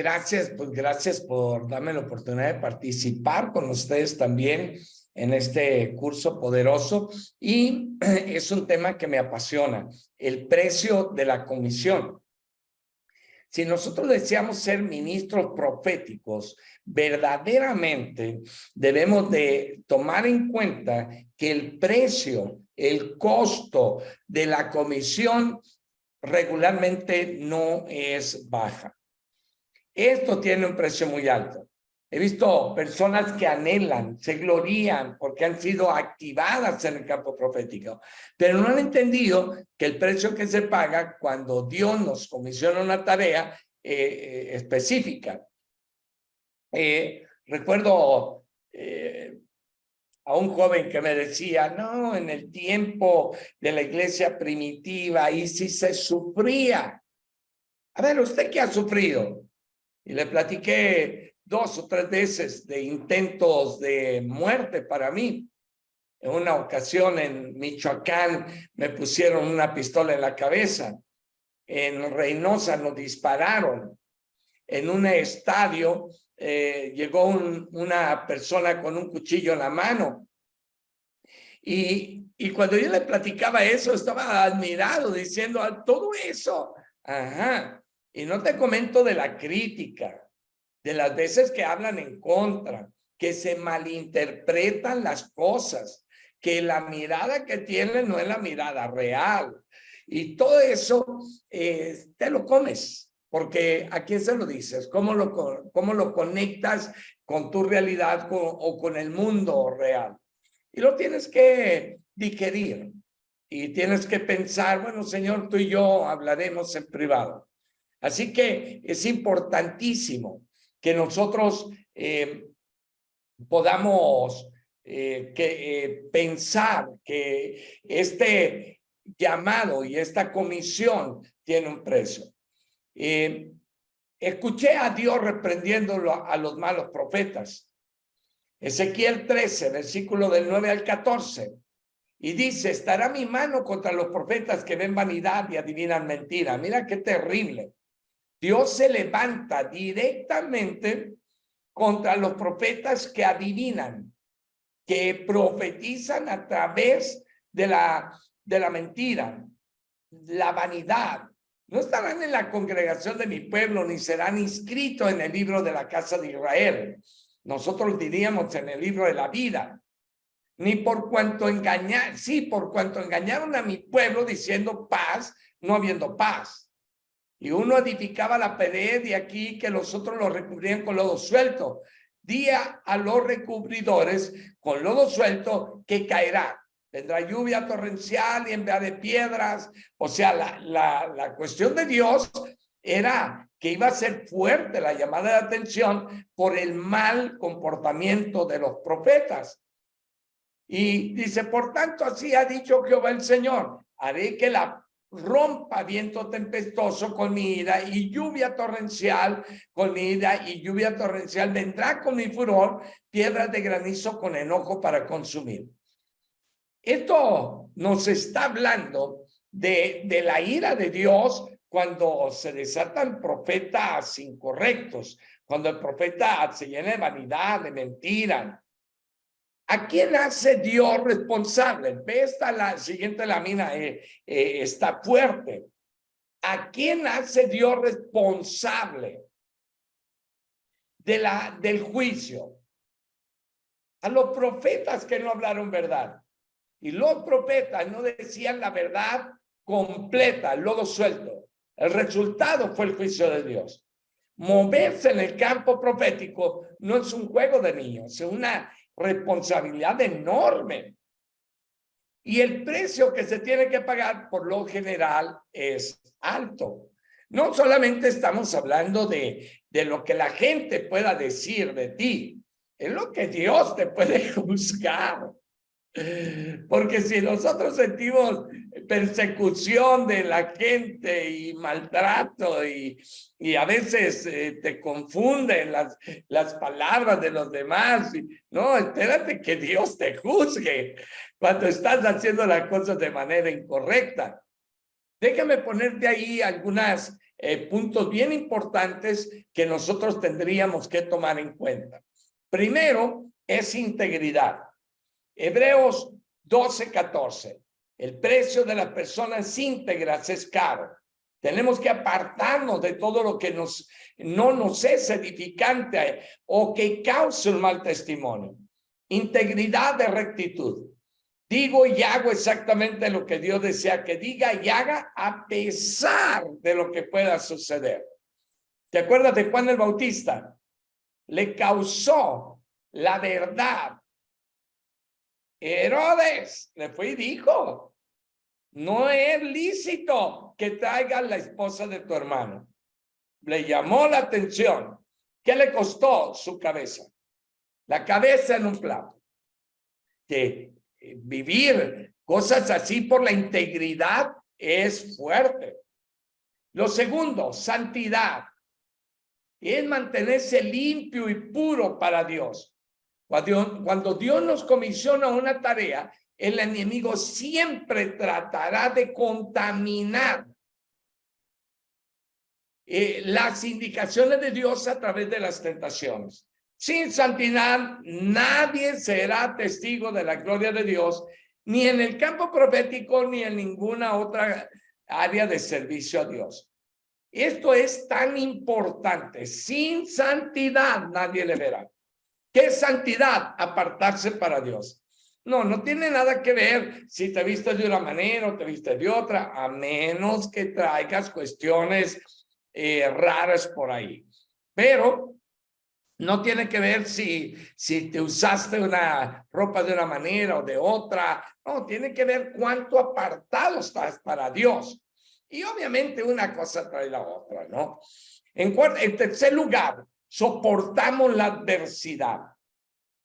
Gracias, pues gracias por darme la oportunidad de participar con ustedes también en este curso poderoso y es un tema que me apasiona, el precio de la comisión. Si nosotros deseamos ser ministros proféticos, verdaderamente debemos de tomar en cuenta que el precio, el costo de la comisión regularmente no es baja. Esto tiene un precio muy alto. He visto personas que anhelan, se glorían porque han sido activadas en el campo profético, pero no han entendido que el precio que se paga cuando Dios nos comisiona una tarea específica. Recuerdo a un joven que me decía, no, en el tiempo de la iglesia primitiva, ahí sí se sufría. A ver, ¿usted qué ha sufrido? Y le platiqué 2 o 3 veces de intentos de muerte para mí. En una ocasión en Michoacán me pusieron una pistola en la cabeza. En Reynosa nos dispararon. En un estadio llegó una persona con un cuchillo en la mano. Y cuando yo le platicaba eso, estaba admirado diciendo, todo eso. Ajá. Y no te comento de la crítica, de las veces que hablan en contra, que se malinterpretan las cosas, que la mirada que tienen no es la mirada real. Y todo eso te lo comes, porque ¿a quién se lo dices? ¿Cómo lo conectas con tu realidad o con el mundo real? Y lo tienes que digerir y tienes que pensar, bueno, Señor, tú y yo hablaremos en privado. Así que es importantísimo que nosotros podamos pensar que este llamado y esta comisión tiene un precio. Escuché a Dios reprendiéndolo a los malos profetas. Ezequiel 13, versículo del 9 al 14. Y dice, estará mi mano contra los profetas que ven vanidad y adivinan mentira. Mira qué terrible. Dios se levanta directamente contra los profetas que adivinan, que profetizan a través de la mentira, la vanidad. No estarán en la congregación de mi pueblo, ni serán inscritos en el libro de la casa de Israel. Nosotros diríamos en el libro de la vida. Ni por cuanto por cuanto engañaron a mi pueblo diciendo paz, no habiendo paz. Y uno edificaba la pared de aquí que los otros lo recubrían con lodo suelto. Día a los recubridores con lodo suelto que caerá. Vendrá lluvia torrencial y en vez de piedras. O sea, la cuestión de Dios era que iba a ser fuerte la llamada de atención por el mal comportamiento de los profetas. Y dice, por tanto, así ha dicho Jehová el Señor, haré que la rompa viento tempestuoso con mi ira y lluvia torrencial con mi ira y lluvia torrencial vendrá con mi furor, piedras de granizo con enojo para consumir. Esto nos está hablando de la ira de Dios cuando se desatan profetas incorrectos, cuando el profeta se llena de vanidad, de mentira. ¿A quién hace Dios responsable? Ve la siguiente lámina, está fuerte. ¿A quién hace Dios responsable del juicio? A los profetas que no hablaron verdad. Y los profetas no decían la verdad completa, el lodo suelto. El resultado fue el juicio de Dios. Moverse en el campo profético no es un juego de niños, es una responsabilidad enorme. Y el precio que se tiene que pagar por lo general es alto. No solamente estamos hablando de lo que la gente pueda decir de ti, es lo que Dios te puede juzgar. Porque si nosotros sentimos persecución de la gente y maltrato y a veces te confunden las palabras de los demás, no, espérate que Dios te juzgue cuando estás haciendo las cosas de manera incorrecta. Déjame ponerte ahí algunas puntos bien importantes que nosotros tendríamos que tomar en cuenta. Primero es integridad. Hebreos 12:14. El precio de las personas íntegras es caro. Tenemos que apartarnos de todo lo que no nos es edificante o que cause un mal testimonio. Integridad de rectitud. Digo y hago exactamente lo que Dios desea que diga y haga a pesar de lo que pueda suceder. ¿Te acuerdas de Juan el Bautista? Le causó la verdad. Herodes le fue y dijo, no es lícito que traigas la esposa de tu hermano. Le llamó la atención. ¿Qué le costó? Su cabeza. La cabeza en un plato. Que vivir cosas así por la integridad es fuerte. Lo segundo, santidad. Es mantenerse limpio y puro para Dios. Cuando Dios nos comisiona una tarea, el enemigo siempre tratará de contaminar las indicaciones de Dios a través de las tentaciones. Sin santidad, nadie será testigo de la gloria de Dios, ni en el campo profético, ni en ninguna otra área de servicio a Dios. Esto es tan importante. Sin santidad, nadie le verá. ¿Qué es santidad? Apartarse para Dios. No tiene nada que ver si te vistes de una manera o te vistes de otra, a menos que traigas cuestiones raras por ahí. Pero no tiene que ver si te usaste una ropa de una manera o de otra. No, tiene que ver cuánto apartado estás para Dios. Y obviamente una cosa trae la otra, ¿no? En tercer lugar, soportamos la adversidad.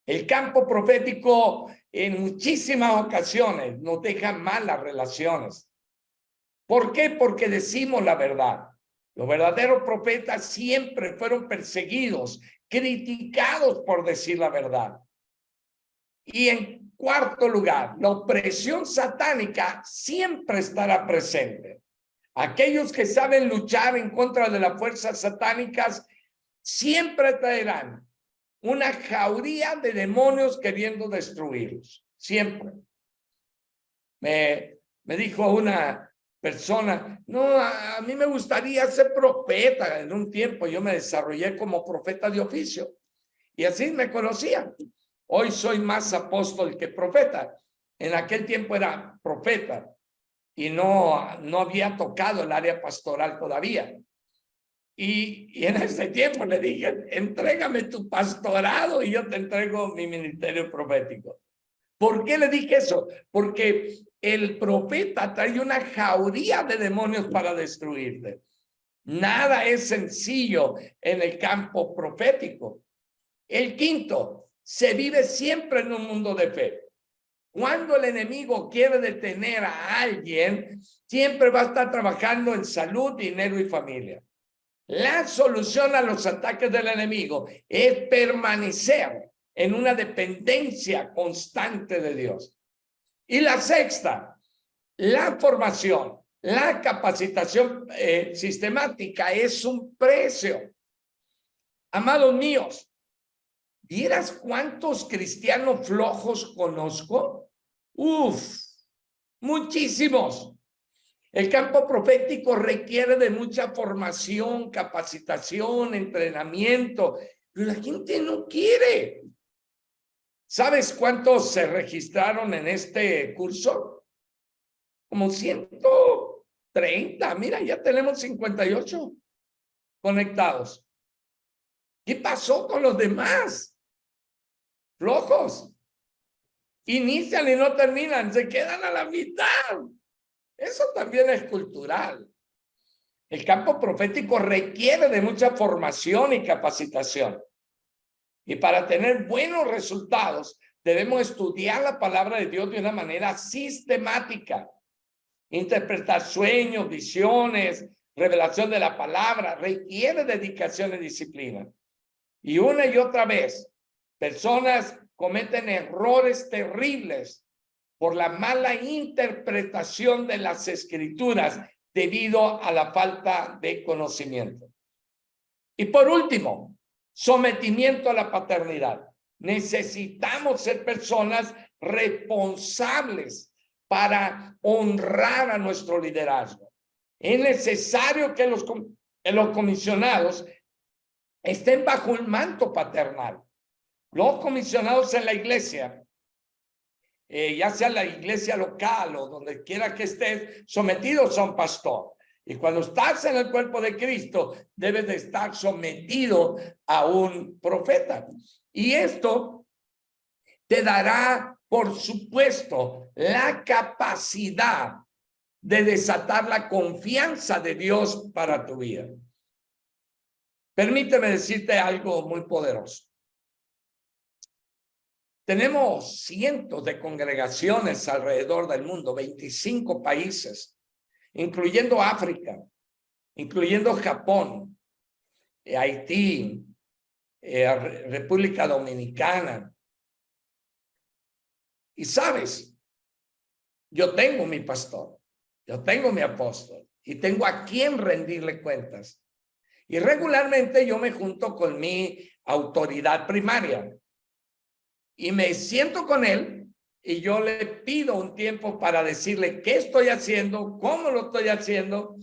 El campo profético en muchísimas ocasiones nos deja malas relaciones. ¿Por qué? Porque decimos la verdad. Los verdaderos profetas siempre fueron perseguidos, criticados por decir la verdad. Y en cuarto lugar, la opresión satánica siempre estará presente. Aquellos que saben luchar en contra de las fuerzas satánicas siempre traerán una jauría de demonios queriendo destruirlos. Siempre. Me dijo una persona, no, a mí me gustaría ser profeta. En un tiempo yo me desarrollé como profeta de oficio y así me conocían. Hoy soy más apóstol que profeta. En aquel tiempo era profeta y no había tocado el área pastoral todavía. Y en ese tiempo le dije, entrégame tu pastorado y yo te entrego mi ministerio profético. ¿Por qué le dije eso? Porque el profeta trae una jauría de demonios para destruirte. Nada es sencillo en el campo profético. El quinto, se vive siempre en un mundo de fe. Cuando el enemigo quiere detener a alguien, siempre va a estar trabajando en salud, dinero y familia. La solución a los ataques del enemigo es permanecer en una dependencia constante de Dios. Y la sexta, la formación, la capacitación sistemática es un precio. Amados míos, ¿vieras cuántos cristianos flojos conozco? Muchísimos. El campo profético requiere de mucha formación, capacitación, entrenamiento, pero la gente no quiere. ¿Sabes cuántos se registraron en este curso? Como 130. Mira, ya tenemos 58 conectados. ¿Qué pasó con los demás? Flojos. Inician y no terminan, se quedan a la mitad. Eso también es cultural. El campo profético requiere de mucha formación y capacitación. Y para tener buenos resultados, debemos estudiar la palabra de Dios de una manera sistemática. Interpretar sueños, visiones, revelación de la palabra, requiere dedicación y disciplina. Y una y otra vez, personas cometen errores terribles por la mala interpretación de las escrituras, debido a la falta de conocimiento. Y por último, sometimiento a la paternidad. Necesitamos ser personas responsables para honrar a nuestro liderazgo. Es necesario que los comisionados estén bajo el manto paternal. Los comisionados en la iglesia, ya sea la iglesia local o donde quiera que estés, sometidos a un pastor. Y cuando estás en el cuerpo de Cristo, debes de estar sometido a un profeta. Y esto te dará, por supuesto, la capacidad de desatar la confianza de Dios para tu vida. Permíteme decirte algo muy poderoso. Tenemos cientos de congregaciones alrededor del mundo, 25 países, incluyendo África, incluyendo Japón, Haití, República Dominicana. Y sabes, yo tengo mi pastor, yo tengo mi apóstol y tengo a quien rendirle cuentas. Y regularmente yo me junto con mi autoridad primaria y me siento con él y yo le pido un tiempo para decirle qué estoy haciendo, cómo lo estoy haciendo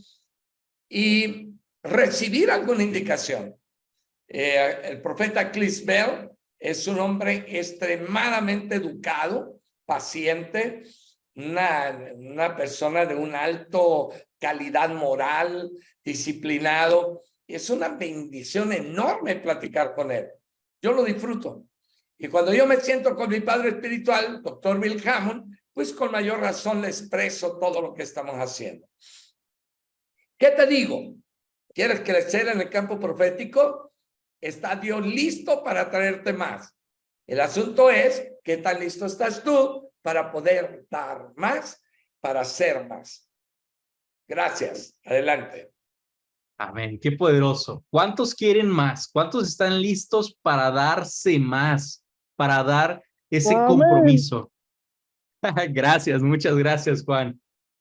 y recibir alguna indicación. El profeta Cliff Bell es un hombre extremadamente educado, paciente, una persona de una alta calidad moral, disciplinado. Es una bendición enorme platicar con él. Yo lo disfruto. Y cuando yo me siento con mi padre espiritual, doctor Bill Hammond, pues con mayor razón le expreso todo lo que estamos haciendo. ¿Qué te digo? ¿Quieres crecer en el campo profético? ¿Está Dios listo para traerte más? El asunto es, ¿qué tan listo estás tú para poder dar más, para hacer más? Gracias. Adelante. Amén. Qué poderoso. ¿Cuántos quieren más? ¿Cuántos están listos para darse más? Para dar ese compromiso. Gracias, muchas gracias, Juan.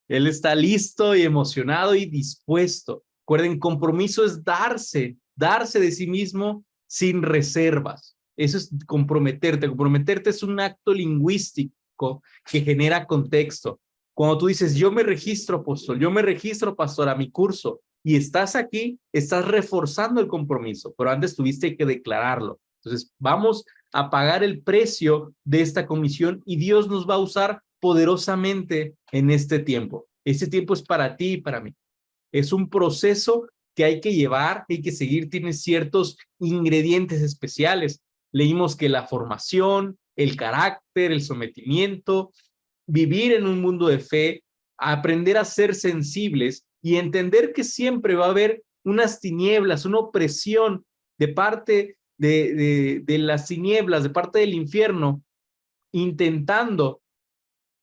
Él está listo y emocionado y dispuesto. Recuerden, compromiso es darse de sí mismo sin reservas. Eso es comprometerte. Comprometerte es un acto lingüístico que genera contexto. Cuando tú dices, yo me registro, apóstol, yo me registro, pastor, a mi curso, y estás aquí, estás reforzando el compromiso, pero antes tuviste que declararlo. Entonces, vamos a pagar el precio de esta comisión y Dios nos va a usar poderosamente en este tiempo. Este tiempo es para ti y para mí. Es un proceso que hay que llevar, hay que seguir, tiene ciertos ingredientes especiales. Leímos que la formación, el carácter, el sometimiento, vivir en un mundo de fe, aprender a ser sensibles y entender que siempre va a haber unas tinieblas, una opresión de parte de las tinieblas, de parte del infierno, intentando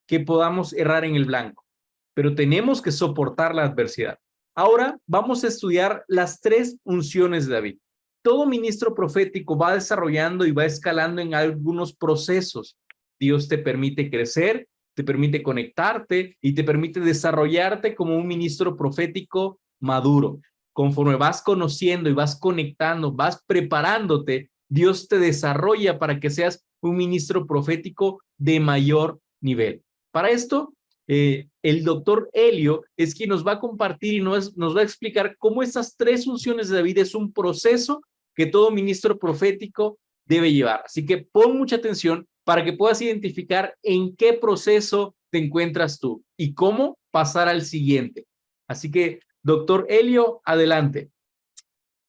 que podamos errar en el blanco. Pero tenemos que soportar la adversidad. Ahora vamos a estudiar las 3 unciones de David. Todo ministro profético va desarrollando y va escalando en algunos procesos. Dios te permite crecer, te permite conectarte y te permite desarrollarte como un ministro profético maduro. Conforme vas conociendo y vas conectando, vas preparándote, Dios te desarrolla para que seas un ministro profético de mayor nivel. Para esto, el doctor Helio es quien nos va a compartir y nos va a explicar cómo estas 3 unciones de David es un proceso que todo ministro profético debe llevar. Así que pon mucha atención para que puedas identificar en qué proceso te encuentras tú y cómo pasar al siguiente. Así que, doctor Helio, adelante.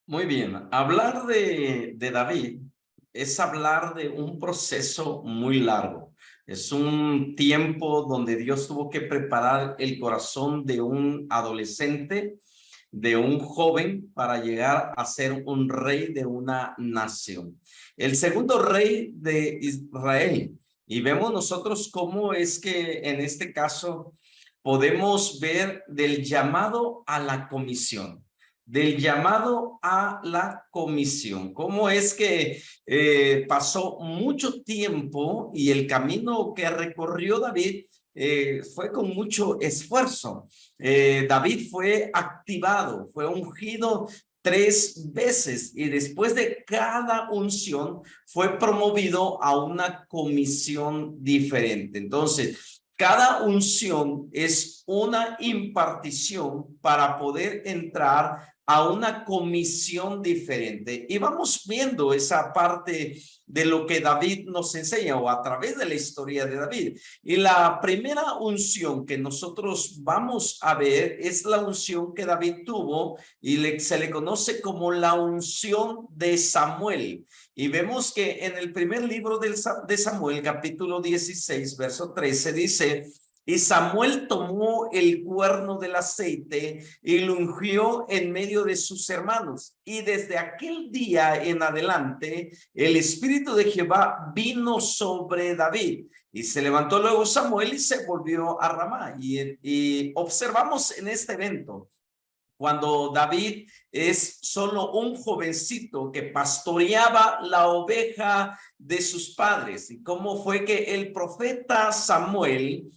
Muy bien. Hablar de David es hablar de un proceso muy largo. Es un tiempo donde Dios tuvo que preparar el corazón de un adolescente, de un joven, para llegar a ser un rey de una nación. El segundo rey de Israel. Y vemos nosotros cómo es que en este caso podemos ver del llamado a la comisión. Del llamado a la comisión. Cómo es que pasó mucho tiempo y el camino que recorrió David fue con mucho esfuerzo. David fue activado, fue ungido 3 veces y después de cada unción fue promovido a una comisión diferente. Entonces, cada unción es una impartición para poder entrar a una comisión diferente. Y vamos viendo esa parte de lo que David nos enseña o a través de la historia de David. Y la primera unción que nosotros vamos a ver es la unción que David tuvo y se le conoce como la unción de Samuel. Y vemos que en el primer libro de Samuel, capítulo 16, verso 13, dice: y Samuel tomó el cuerno del aceite y lo ungió en medio de sus hermanos. Y desde aquel día en adelante, el Espíritu de Jehová vino sobre David. Y se levantó luego Samuel y se volvió a Ramá. Y observamos en este evento, cuando David es solo un jovencito que pastoreaba la oveja de sus padres, y cómo fue que el profeta Samuel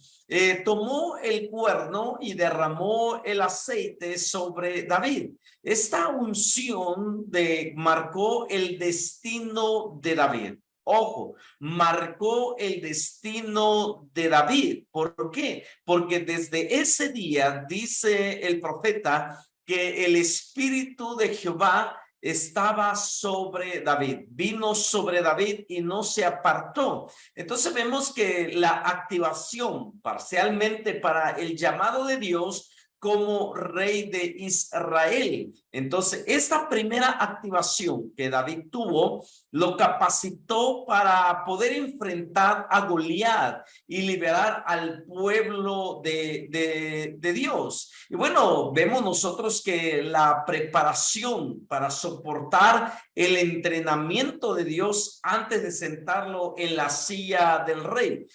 tomó el cuerno y derramó el aceite sobre David. Esta unción marcó el destino de David. Ojo, marcó el destino de David. ¿Por qué? Porque desde ese día, dice el profeta, que el Espíritu de Jehová estaba sobre David, vino sobre David y no se apartó. Entonces vemos que la activación parcialmente para el llamado de Dios como rey de Israel. Entonces, esta primera activación que David tuvo lo capacitó para poder enfrentar a Goliat y liberar al pueblo de Dios. Y bueno, vemos nosotros que la preparación para soportar el entrenamiento de Dios antes de sentarlo en la silla del rey.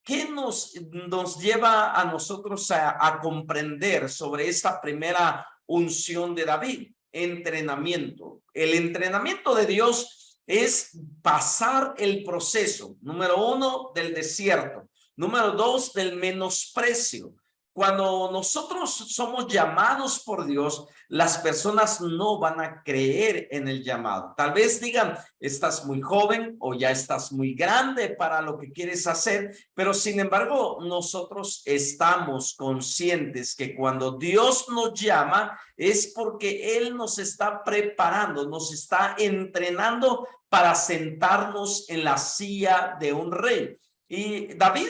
¿Qué nos lleva a nosotros a comprender sobre esta primera unción de David? Entrenamiento. El entrenamiento de Dios es pasar el proceso, número 1, del desierto, número 2, del menosprecio. Cuando nosotros somos llamados por Dios, las personas no van a creer en el llamado. Tal vez digan, estás muy joven o ya estás muy grande para lo que quieres hacer, pero sin embargo, nosotros estamos conscientes que cuando Dios nos llama es porque Él nos está preparando, nos está entrenando para sentarnos en la silla de un rey. Y David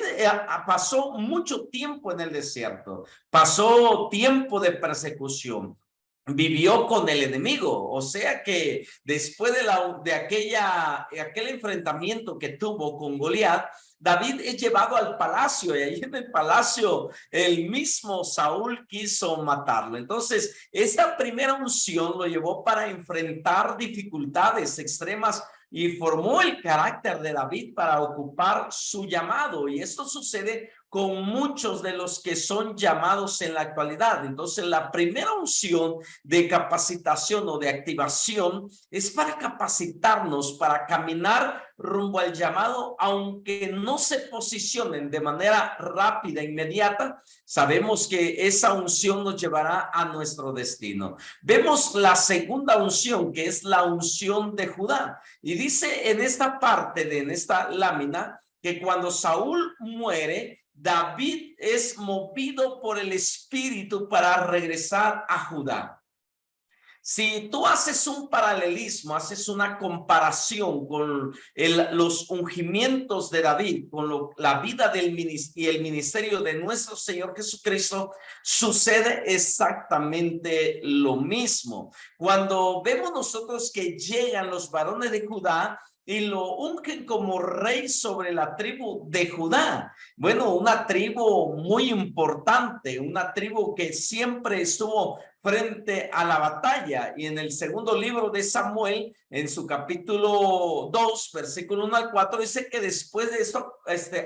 pasó mucho tiempo en el desierto, pasó tiempo de persecución, vivió con el enemigo, o sea que después de aquel enfrentamiento que tuvo con Goliat, David es llevado al palacio y ahí en el palacio el mismo Saúl quiso matarlo. Entonces, esta primera unción lo llevó para enfrentar dificultades extremas y formó el carácter de David para ocupar su llamado. Y esto sucede con muchos de los que son llamados en la actualidad. Entonces, la primera unción de capacitación o de activación es para capacitarnos, para caminar rumbo al llamado, aunque no se posicionen de manera rápida, inmediata. Sabemos que esa unción nos llevará a nuestro destino. Vemos la segunda unción, que es la unción de Judá. Y dice en esta parte, en esta lámina, que cuando Saúl muere, David es movido por el Espíritu para regresar a Judá. Si tú haces un paralelismo, haces una comparación con los ungimientos de David, con la vida y el ministerio de nuestro Señor Jesucristo, sucede exactamente lo mismo. Cuando vemos nosotros que llegan los varones de Judá y lo ungen como rey sobre la tribu de Judá. Bueno, una tribu muy importante, una tribu que siempre estuvo frente a la batalla. Y en el segundo libro de Samuel, en su capítulo 2, versículo 1 al 4, dice que después de esto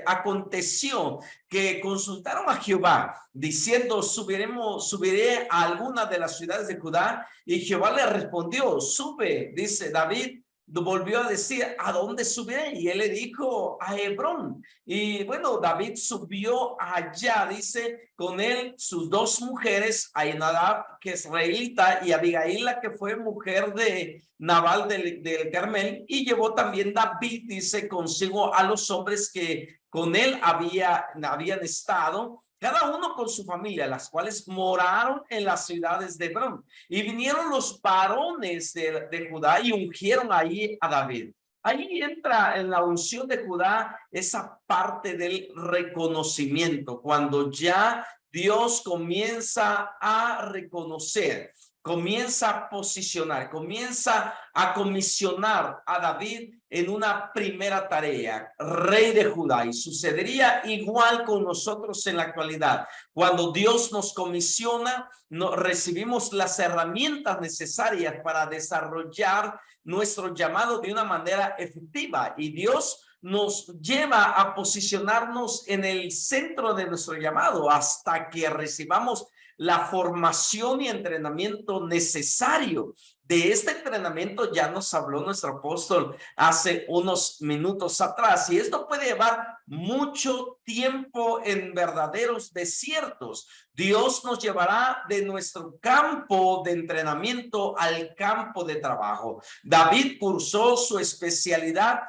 aconteció que consultaron a Jehová, diciendo, subiré a alguna de las ciudades de Judá. Y Jehová le respondió, sube, dice David, volvió a decir, ¿a dónde subiré? Y él le dijo, a Hebrón. Y bueno, David subió allá, dice, con él sus dos mujeres, Ainadab, que es israelita, y Abigail, la que fue mujer de Nabal del Carmel, y llevó también David, dice, consigo a los hombres que con él habían estado, cada uno con su familia, las cuales moraron en las ciudades de Hebrón. Y vinieron los varones de Judá y ungieron ahí a David. Ahí entra en la unción de Judá esa parte del reconocimiento, cuando ya Dios comienza a reconocer, comienza a posicionar, comienza a comisionar a David en una primera tarea, rey de Judá. Y sucedería igual con nosotros en la actualidad. Cuando Dios nos comisiona, recibimos las herramientas necesarias para desarrollar nuestro llamado de una manera efectiva. Y Dios nos lleva a posicionarnos en el centro de nuestro llamado hasta que recibamos la formación y entrenamiento necesario. De este entrenamiento ya nos habló nuestro apóstol hace unos minutos atrás, y esto puede llevar mucho tiempo en verdaderos desiertos. Dios nos llevará de nuestro campo de entrenamiento al campo de trabajo. David cursó su especialidad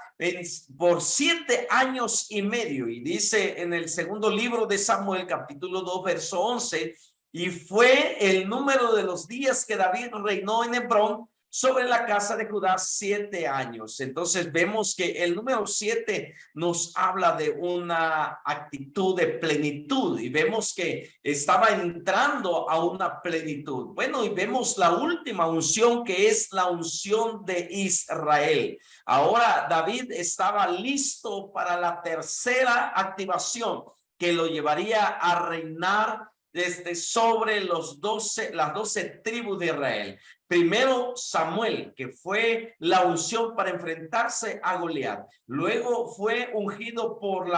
por 7 años y medio, y dice en el segundo libro de Samuel, capítulo 2, verso 11, y fue el número de los días que David reinó en Hebrón sobre la casa de Judá 7 años. Entonces vemos que el número 7 nos habla de una actitud de plenitud, y vemos que estaba entrando a una plenitud. Bueno, y vemos la última unción, que es la unción de Israel. Ahora David estaba listo para la tercera activación, que lo llevaría a reinar desde sobre las 12 tribus de Israel. Primero Samuel, que fue la unción para enfrentarse a Goliat. Luego fue ungido por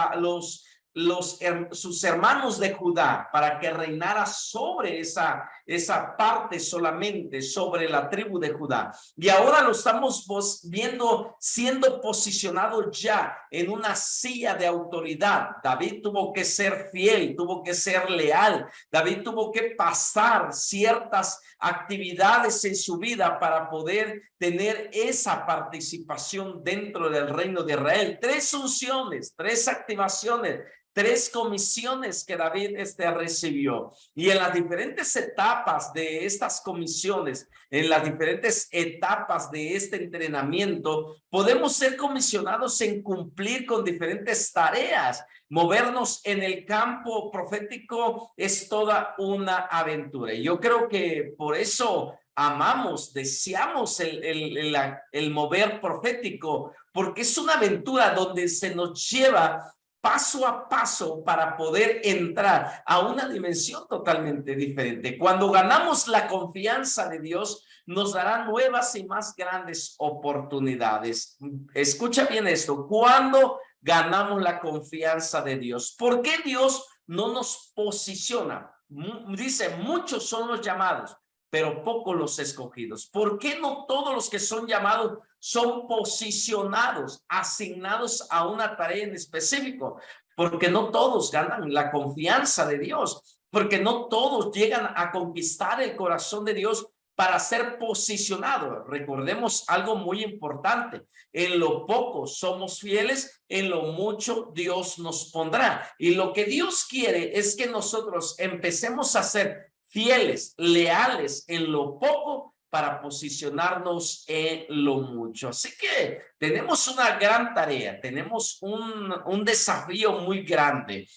sus hermanos de Judá para que reinara sobre esa parte solamente, sobre la tribu de Judá. Y ahora lo estamos viendo siendo posicionado ya en una silla de autoridad. David tuvo que ser fiel, tuvo que ser leal. David tuvo que pasar ciertas actividades en su vida para poder tener esa participación dentro del reino de Israel. 3 unciones, 3 activaciones, 3 comisiones que David recibió. Y en las diferentes etapas de estas comisiones, en las diferentes etapas de este entrenamiento, podemos ser comisionados en cumplir con diferentes tareas. Movernos en el campo profético es toda una aventura. Y yo creo que por eso amamos, deseamos el mover profético, porque es una aventura donde se nos lleva paso a paso para poder entrar a una dimensión totalmente diferente. Cuando ganamos la confianza de Dios, nos dará nuevas y más grandes oportunidades. Escucha bien esto. Cuando ganamos la confianza de Dios, ¿por qué Dios no nos posiciona? Dice, muchos son los llamados, pero pocos los escogidos. ¿Por qué no todos los que son llamados son posicionados, asignados a una tarea en específico? Porque no todos ganan la confianza de Dios, porque no todos llegan a conquistar el corazón de Dios para ser posicionados. Recordemos algo muy importante: en lo poco somos fieles, en lo mucho Dios nos pondrá. Y lo que Dios quiere es que nosotros empecemos a ser fieles, leales en lo poco para posicionarnos en lo mucho. Así que tenemos una gran tarea, tenemos un desafío muy grande.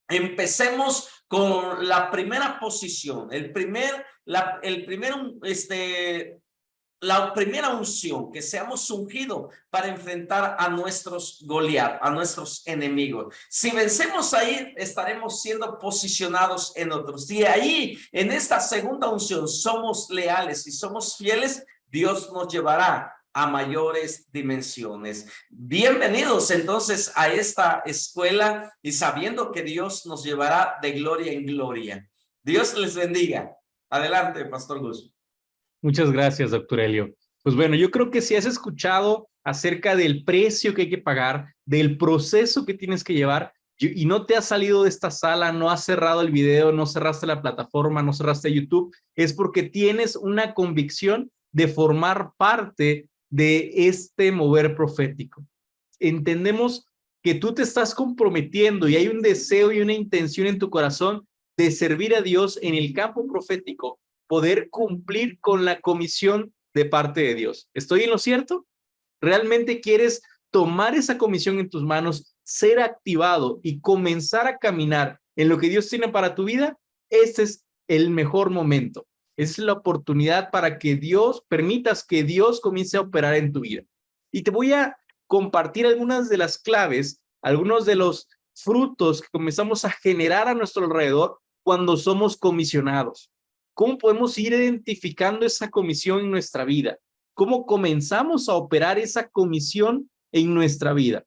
Empecemos con la primera posición, la primera unción, que seamos ungidos para enfrentar a nuestros Goliat, a nuestros enemigos. Si vencemos ahí, estaremos siendo posicionados en otros. Y ahí, en esta segunda unción, somos leales y somos fieles, Dios nos llevará a mayores dimensiones. Bienvenidos entonces a esta escuela, y sabiendo que Dios nos llevará de gloria en gloria. Dios les bendiga. Adelante, Pastor Gus. Muchas gracias, doctor Elio. Pues bueno, yo creo que si has escuchado acerca del precio que hay que pagar, del proceso que tienes que llevar, y no te has salido de esta sala, no has cerrado el video, no cerraste la plataforma, no cerraste YouTube, es porque tienes una convicción de formar parte de este mover profético. Entendemos que tú te estás comprometiendo y hay un deseo y una intención en tu corazón de servir a Dios en el campo profético, poder cumplir con la comisión de parte de Dios. ¿Estoy en lo cierto? ¿Realmente quieres tomar esa comisión en tus manos, ser activado y comenzar a caminar en lo que Dios tiene para tu vida? Este es el mejor momento. Esa es la oportunidad para que permitas que Dios comience a operar en tu vida. Y te voy a compartir algunas de las claves, algunos de los frutos que comenzamos a generar a nuestro alrededor cuando somos comisionados. ¿Cómo podemos ir identificando esa comisión en nuestra vida? ¿Cómo comenzamos a operar esa comisión en nuestra vida?